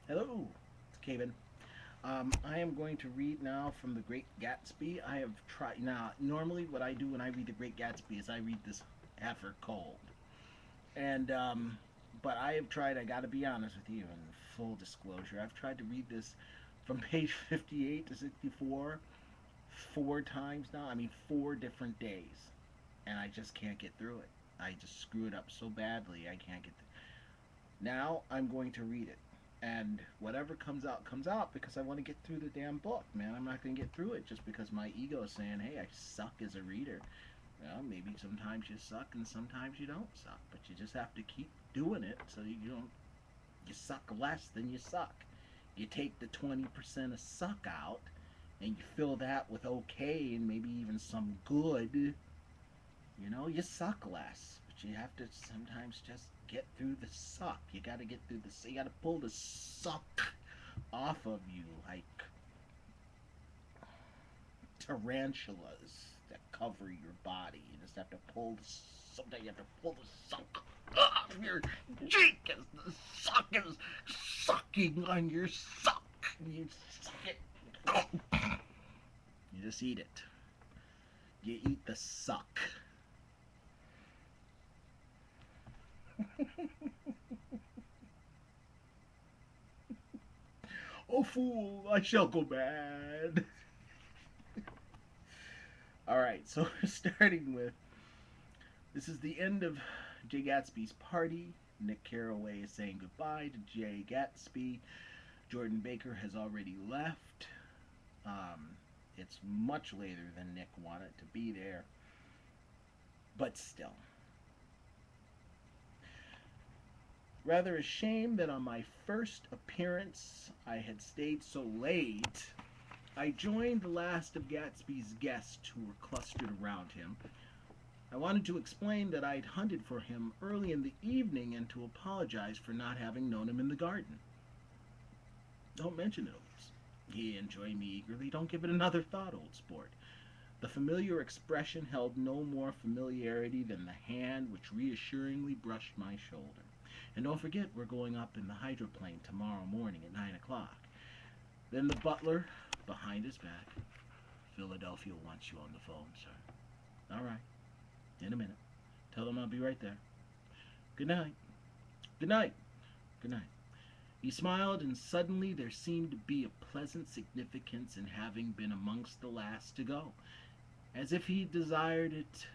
Hello, it's Kevin. I am going to read now from The Great Gatsby. I have tried. Now, normally what I do when I read The Great Gatsby is I read this heifer cold. And, but I have tried, I gotta be honest with you, in full disclosure, I've tried to read this from page 58 to 64 four times now. I mean, 4 different days. And I just can't get through it. I just screw it up so badly, I can't get through. Now I'm going to read it. And whatever comes out because I want to get through the damn book, man. I'm not going to get through it just because my ego is saying, hey, I suck as a reader. Well, maybe sometimes you suck and sometimes you don't suck, but you just have to keep doing it so you don't you suck less than you suck. You take the 20% of suck out and you fill that with okay and maybe even some good. You suck less, but you have to sometimes just get through the suck. You got to get through the. You got to pull the suck off of you like tarantulas that cover your body. You just have to pull the. Sometimes you have to pull the suck off your cheek as the suck is sucking on your suck. You suck it. You just eat it. You eat the suck. Oh, fool, I shall go mad. All right, so starting with this is the end of Jay Gatsby's party. Nick Carraway is saying goodbye to Jay Gatsby. Jordan Baker has already left. Um, it's much later than Nick wanted to be there, but still. Rather a shame that on my first appearance I had stayed so late. I joined the last of Gatsby's guests who were clustered around him. I wanted to explain that I'd hunted for him early in the evening and to apologize for not having known him in the garden. Don't mention it, Oates. He enjoyed me eagerly. Don't give it another thought, old sport. The familiar expression held no more familiarity than the hand which reassuringly brushed my shoulder. And don't forget, we're going up in the hydroplane tomorrow morning at 9 o'clock. Then the butler, behind his back, Philadelphia wants you on the phone, sir. All right, in a minute. Tell them I'll be right there. Good night. Good night. Good night. He smiled, and suddenly there seemed to be a pleasant significance in having been amongst the last to go, as if he desired it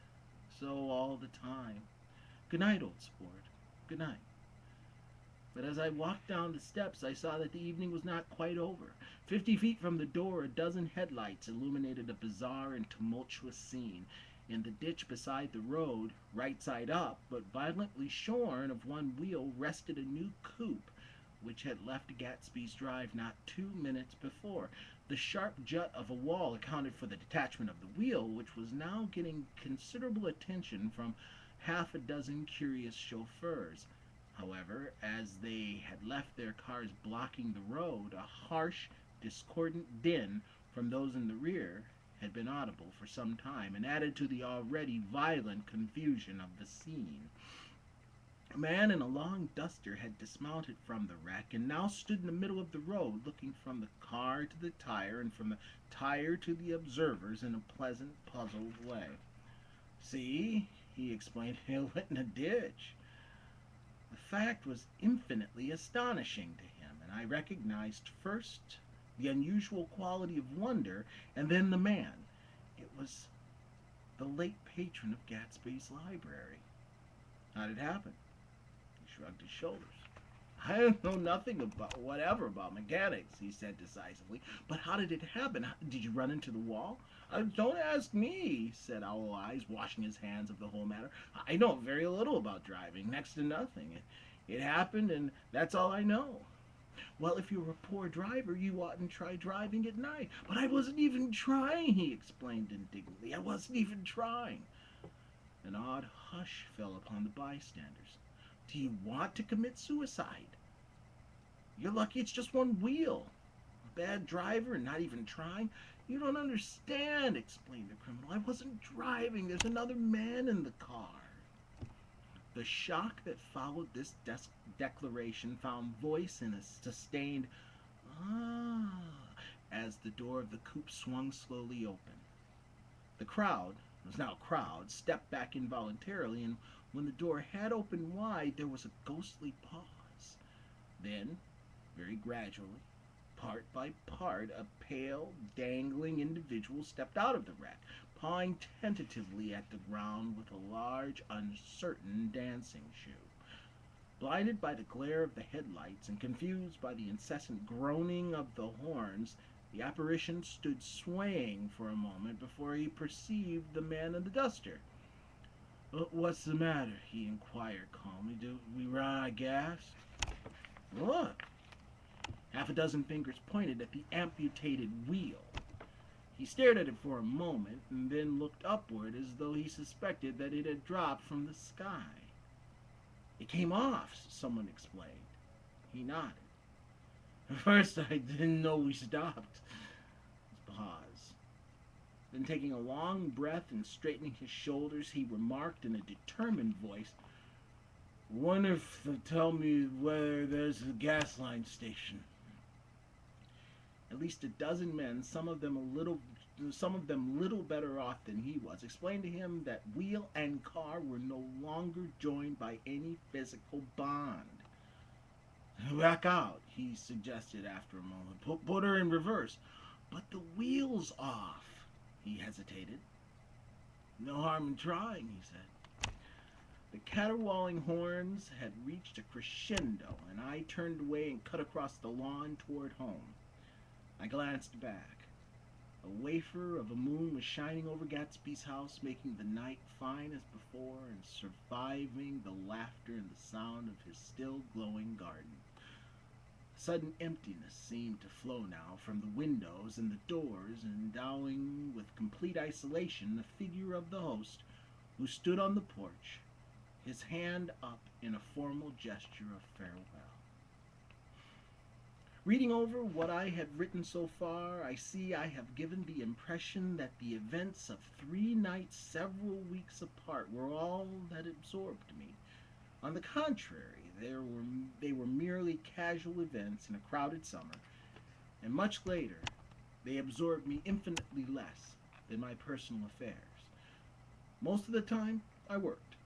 so all the time. Good night, old sport. Good night. But as I walked down the steps, I saw that the evening was not quite over. 50 feet from the door, a dozen headlights illuminated a bizarre and tumultuous scene. In the ditch beside the road, right side up, but violently shorn of one wheel, rested a new coupe which had left Gatsby's drive not 2 minutes before. The sharp jut of a wall accounted for the detachment of the wheel, which was now getting considerable attention from half a dozen curious chauffeurs. However, as they had left their cars blocking the road, a harsh, discordant din from those in the rear had been audible for some time, and added to the already violent confusion of the scene. A man in a long duster had dismounted from the wreck and now stood in the middle of the road, looking from the car to the tire and from the tire to the observers in a pleasant, puzzled way. See, he explained, he'll went in a ditch. The fact was infinitely astonishing to him, and I recognized first the unusual quality of wonder and then the man. It was the late patron of Gatsby's library. How did it happen? He shrugged his shoulders. I know nothing about whatever about mechanics, he said decisively. But how did it happen? Did you run into the wall? Don't ask me, said Owl Eyes, washing his hands of the whole matter. I know very little about driving, next to nothing. It happened, and that's all I know. Well, if you're a poor driver, you oughtn't try driving at night. But I wasn't even trying, he explained indignantly. I wasn't even trying. An odd hush fell upon the bystanders. Do you want to commit suicide? You're lucky it's just one wheel. A bad driver and not even trying? You don't understand, explained the criminal. I wasn't driving. There's another man in the car. The shock that followed this declaration found voice in a sustained "ah" as the door of the coupe swung slowly open. The crowd, it was now a crowd, stepped back involuntarily, and when the door had opened wide, there was a ghostly pause. Then, very gradually, part by part, a pale, dangling individual stepped out of the wreck, pawing tentatively at the ground with a large, uncertain dancing shoe. Blinded by the glare of the headlights and confused by the incessant groaning of the horns, the apparition stood swaying for a moment before he perceived the man in the duster. "What's the matter?" he inquired calmly. "Do we run out of gas?" "Look!" Half a dozen fingers pointed at the amputated wheel. He stared at it for a moment and then looked upward as though he suspected that it had dropped from the sky. "It came off," someone explained. He nodded. "At first I didn't know we stopped." Pause. Then taking a long breath and straightening his shoulders, he remarked in a determined voice, "Wonder if they'll tell me where there's a gas line station." At least a dozen men, some of them little better off than he was, explained to him that wheel and car were no longer joined by any physical bond. "Back out," he suggested after a moment. Put her in reverse." "But the wheel's off." He hesitated. "No harm in trying," he said. The caterwauling horns had reached a crescendo, and I turned away and cut across the lawn toward home. I glanced back. A wafer of a moon was shining over Gatsby's house, making the night fine as before and surviving the laughter and the sound of his still glowing garden. Sudden emptiness seemed to flow now from the windows and the doors, endowing with complete isolation the figure of the host, who stood on the porch, his hand up in a formal gesture of farewell. Reading over what I have written so far, I see I have given the impression that the events of 3 nights several weeks apart were all that absorbed me. On the contrary, they were merely casual events in a crowded summer, and much later they absorbed me infinitely less than my personal affairs. Most of the time, I worked.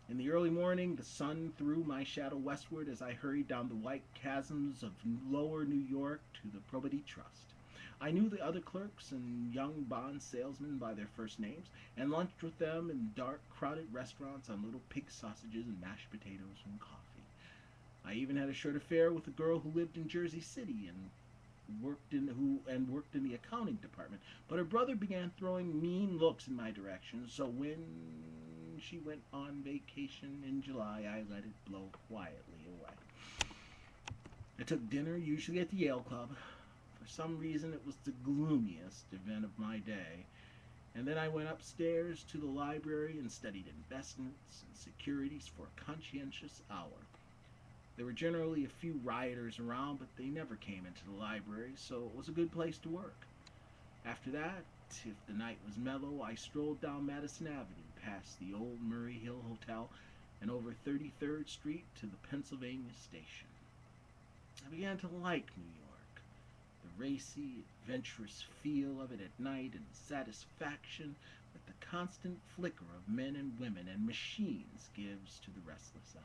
In the early morning, the sun threw my shadow westward as I hurried down the white chasms of lower New York to the Probity Trust. I knew the other clerks and young bond salesmen by their first names, and lunched with them in dark, crowded restaurants on little pig sausages and mashed potatoes and coffee. I even had a short affair with a girl who lived in Jersey City and worked in the accounting department, but her brother began throwing mean looks in my direction, so when she went on vacation in July, I let it blow quietly away. I took dinner, usually at the Yale Club. For some reason, it was the gloomiest event of my day, and then I went upstairs to the library and studied investments and securities for a conscientious hour. There were generally a few rioters around, but they never came into the library, so it was a good place to work. After that, if the night was mellow, I strolled down Madison Avenue, past the old Murray Hill Hotel, and over 33rd Street to the Pennsylvania Station. I began to like New York, the racy, adventurous feel of it at night, and the satisfaction that the constant flicker of men and women and machines gives to the restless eye.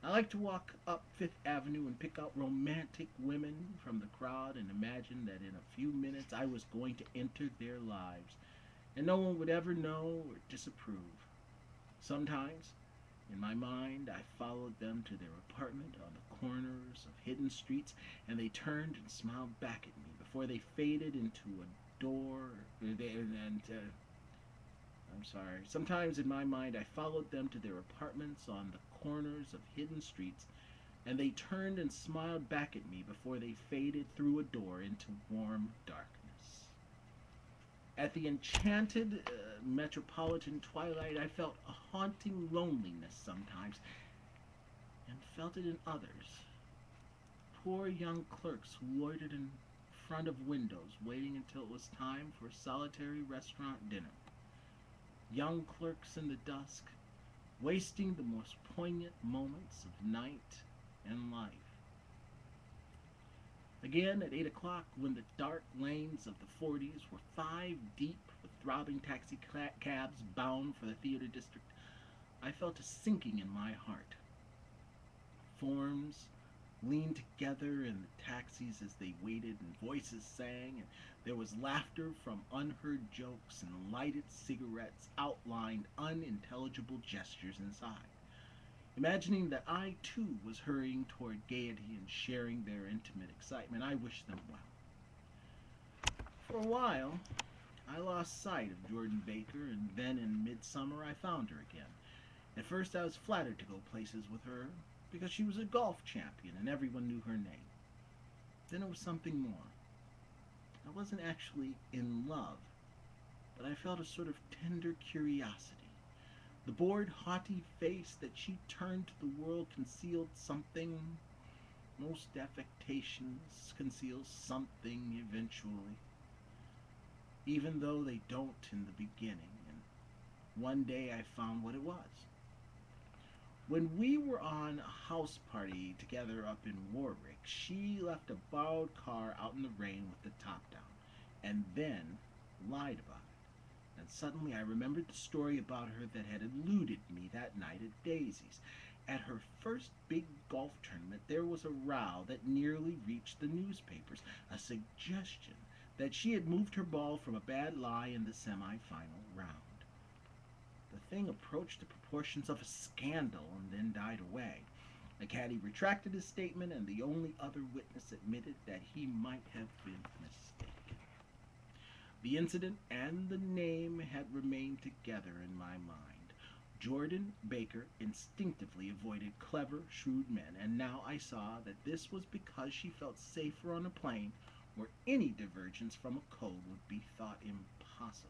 I like to walk up Fifth Avenue and pick out romantic women from the crowd and imagine that in a few minutes I was going to enter their lives, and no one would ever know or disapprove. Sometimes, in my mind, I followed them to their apartment on the corners of hidden streets, and they turned and smiled back at me before they faded into a door. Sometimes in my mind I followed them to their apartments on the corners of hidden streets, and they turned and smiled back at me before they faded through a door into warm darkness. At the enchanted metropolitan twilight, I felt a haunting loneliness sometimes, and felt it in others. Poor young clerks who loitered in front of windows, waiting until it was time for a solitary restaurant dinner. Young clerks in the dusk, wasting the most poignant moments of night and life. Again, at 8 o'clock, when the dark lanes of the 40s were 5 deep with throbbing taxi cabs bound for the theater district, I felt a sinking in my heart. Forms leaned together in the taxis as they waited, and voices sang, and there was laughter from unheard jokes, and lighted cigarettes outlined unintelligible gestures inside. Imagining that I too was hurrying toward gaiety and sharing their intimate excitement, I wished them well. For a while, I lost sight of Jordan Baker, and then in midsummer I found her again. At first I was flattered to go places with her, because she was a golf champion and everyone knew her name. Then it was something more. I wasn't actually in love, but I felt a sort of tender curiosity. The bored, haughty face that she turned to the world concealed something. Most affectations conceal something eventually, even though they don't in the beginning. And one day I found what it was. When we were on a house party together up in Warwick, she left a borrowed car out in the rain with the top down, and then lied about it. And suddenly I remembered the story about her that had eluded me that night at Daisy's. At her first big golf tournament, there was a row that nearly reached the newspapers, a suggestion that she had moved her ball from a bad lie in the semi-final round. The thing approached the proportions of a scandal and then died away. The caddy retracted his statement, and the only other witness admitted that he might have been mistaken. The incident and the name had remained together in my mind. Jordan Baker instinctively avoided clever, shrewd men, and now I saw that this was because she felt safer on a plane where any divergence from a code would be thought impossible.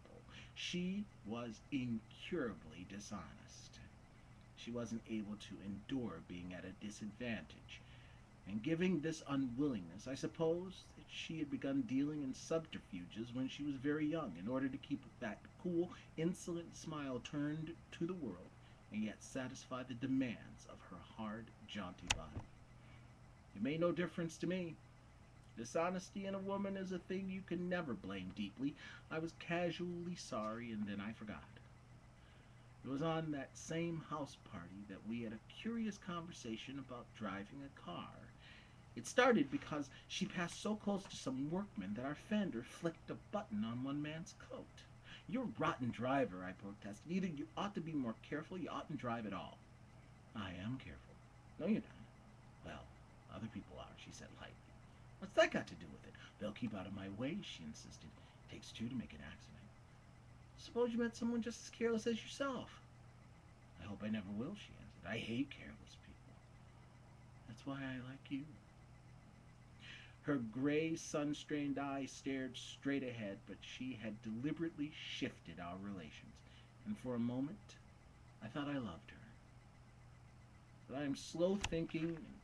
She was incurably dishonest. She wasn't able to endure being at a disadvantage. And given this unwillingness, I suppose that she had begun dealing in subterfuges when she was very young in order to keep that cool, insolent smile turned to the world and yet satisfy the demands of her hard, jaunty body. It made no difference to me. Dishonesty in a woman is a thing you can never blame deeply. I was casually sorry, and then I forgot. It was on that same house party that we had a curious conversation about driving a car. It started because she passed so close to some workmen that our fender flicked a button on one man's coat. "You're a rotten driver," I protested. "Either you ought to be more careful, or you oughtn't drive at all." "I am careful." "No, you're not." "Well, other people are," she said lightly. "What's that got to do with it?" "They'll keep out of my way," she insisted. "It takes two to make an accident." "Suppose you met someone just as careless as yourself." "I hope I never will," she answered. "I hate careless people. That's why I like you." Her gray, sun-strained eyes stared straight ahead, but she had deliberately shifted our relations, and for a moment I thought I loved her. But I am slow-thinking and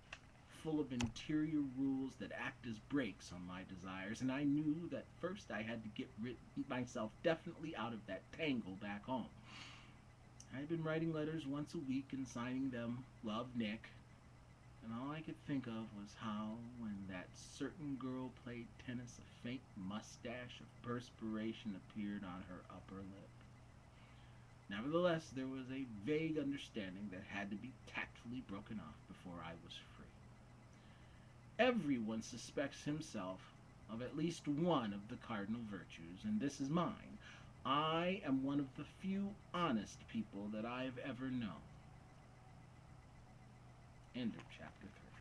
full of interior rules that act as brakes on my desires, and I knew that first I had to get myself definitely out of that tangle back home. I had been writing letters once a week and signing them "Love, Nick," and all I could think of was how, when that certain girl played tennis, a faint mustache of perspiration appeared on her upper lip. Nevertheless, there was a vague understanding that had to be tactfully broken off before I was free. Everyone suspects himself of at least one of the cardinal virtues, and this is mine. I am one of the few honest people that I've ever known. End of chapter 3.